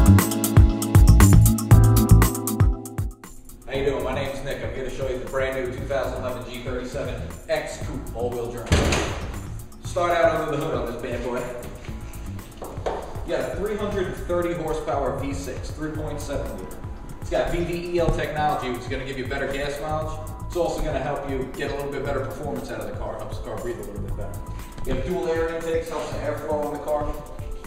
How you doing? My name's Nick. I'm here to show you the brand new 2011 G37x Coupe all-wheel drive. Start out under the hood on this bad boy. You got a 330 horsepower V6, 3.7 liter. It's got VVEL technology, which is going to give you better gas mileage. It's also going to help you get a little bit better performance out of the car. Helps the car breathe a little bit better. You have dual air intakes, helps the airflow on the car.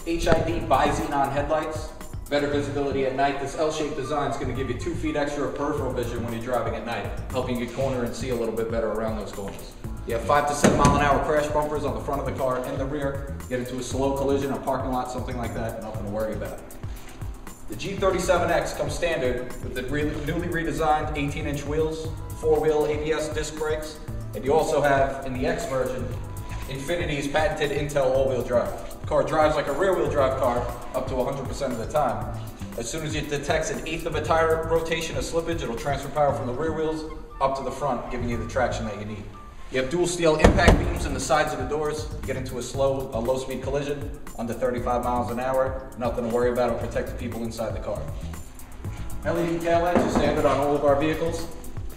HID bi-xenon headlights. Better visibility at night. This L-shaped design is going to give you 2 feet extra of peripheral vision when you're driving at night, helping you corner and see a little bit better around those corners. You have 5 to 7 mile an hour crash bumpers on the front of the car and the rear. Get into a slow collision, a parking lot, something like that, nothing to worry about. The G37X comes standard with the newly redesigned 18-inch wheels, 4-wheel ABS disc brakes, and you also have, in the X version, Infiniti's patented Intel all-wheel drive. The car drives like a rear-wheel drive car up to 100% of the time. As soon as it detects an 1/8 of a tire rotation of slippage, it'll transfer power from the rear wheels up to the front, giving you the traction that you need. You have dual steel impact beams in the sides of the doors. You get into a low-speed collision under 35 miles an hour. Nothing to worry about. It'll protect the people inside the car. LED taillights are standard on all of our vehicles.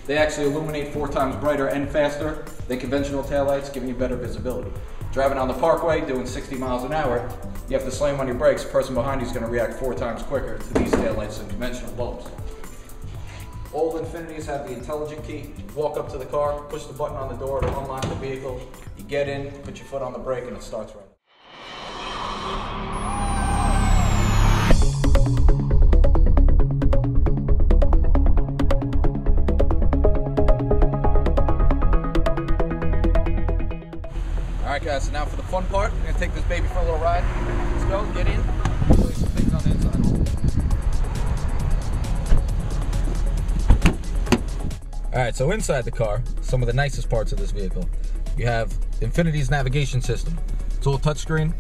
They actually illuminate 4 times brighter and faster than conventional taillights, giving you better visibility. Driving on the parkway, doing 60 miles an hour, you have to slam on your brakes. The person behind you is going to react 4 times quicker to these taillights than conventional bulbs. All Infinitis have the intelligent key. You walk up to the car, push the button on the door to unlock the vehicle. You get in, put your foot on the brake, and it starts running. Alright guys, so now for the fun part, we're going to take this baby for a little ride. Let's go, get in, show you some things on the inside. Alright, so inside the car, some of the nicest parts of this vehicle. You have Infiniti's navigation system. It's all touchscreen.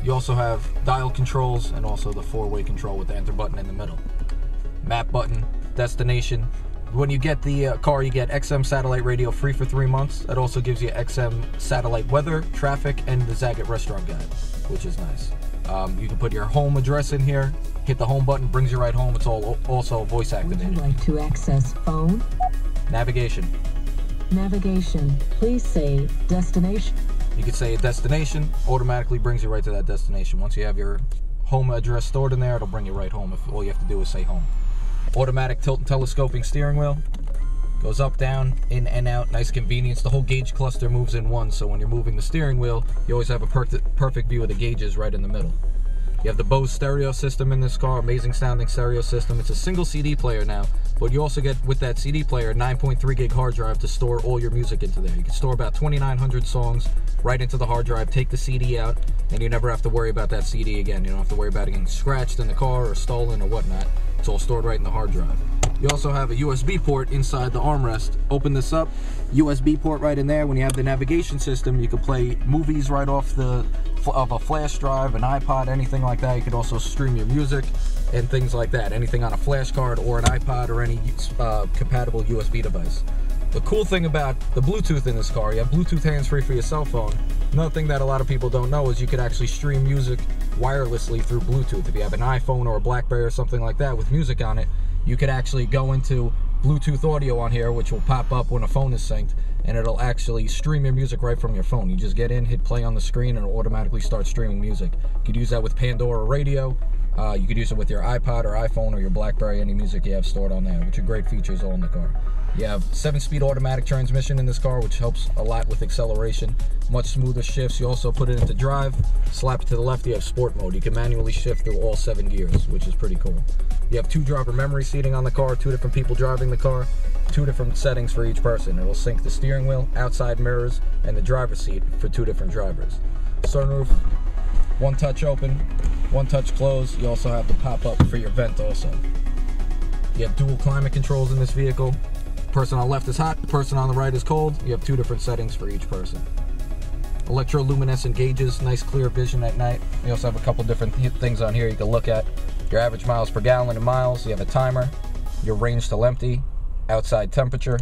You also have dial controls and also the 4-way control with the enter button in the middle. Map button, destination. When you get the car, you get XM satellite radio free for 3 months. That also gives you XM satellite weather, traffic, and the Zagat restaurant guide, which is nice. You can put your home address in here, hit the home button, brings you right home. It's all also voice activated. Would you like to access phone? Navigation. Navigation. Please say destination. You could say a destination, automatically brings you right to that destination. Once you have your home address stored in there, it'll bring you right home if all you have to do is say home. Automatic tilt and telescoping steering wheel. Goes up, down, in and out. Nice convenience. The whole gauge cluster moves in one, so when you're moving the steering wheel, you always have a perfect view of the gauges right in the middle. You have the Bose stereo system in this car. Amazing sounding stereo system. It's a single CD player now, but you also get, with that CD player, a 9.3 gig hard drive to store all your music into there. You can store about 2,900 songs right into the hard drive, take the CD out, and you never have to worry about that CD again. You don't have to worry about it getting scratched in the car or stolen or whatnot. It's all stored right in the hard drive. You also have a USB port inside the armrest. Open this up, USB port right in there. When you have the navigation system, you can play movies right off of a flash drive, an iPod, anything like that. You could also stream your music and things like that. Anything on a flash card or an iPod or any compatible USB device. The cool thing about the Bluetooth in this car, you have Bluetooth hands-free for your cell phone. Another thing that a lot of people don't know is you could actually stream music wirelessly through Bluetooth. If you have an iPhone or a BlackBerry or something like that with music on it, you could actually go into Bluetooth audio on here, which will pop up when a phone is synced, and it'll actually stream your music right from your phone. You just get in, hit play on the screen, and it'll automatically start streaming music. You could use that with Pandora Radio. You could use it with your iPod or iPhone or your BlackBerry, any music you have stored on there, which are great features all in the car. You have 7-speed automatic transmission in this car, which helps a lot with acceleration. Much smoother shifts. You also put it into drive, slap it to the left, you have sport mode. You can manually shift through all 7 gears, which is pretty cool. You have 2 driver memory seating on the car, 2 different people driving the car, 2 different settings for each person. It will sync the steering wheel, outside mirrors, and the driver's seat for 2 different drivers. Sunroof, 1 touch open, 1 touch close. You also have the pop-up for your vent also. You have dual climate controls in this vehicle. The person on the left is hot, the person on the right is cold. You have 2 different settings for each person. Electroluminescent gauges, nice clear vision at night. You also have a couple different things on here you can look at. Your average miles per gallon in miles, you have a timer, your range till empty, outside temperature,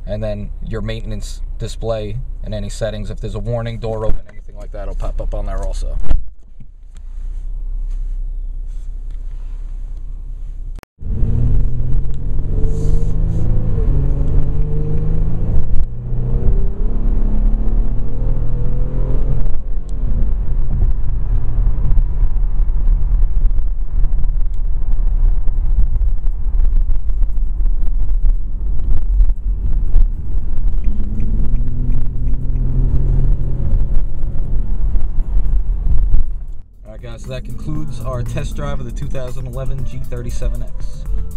and then your maintenance display and any settings. If there's a warning, door open, anything like that will pop up on there also. Alright guys, so that concludes our test drive of the 2011 G37X.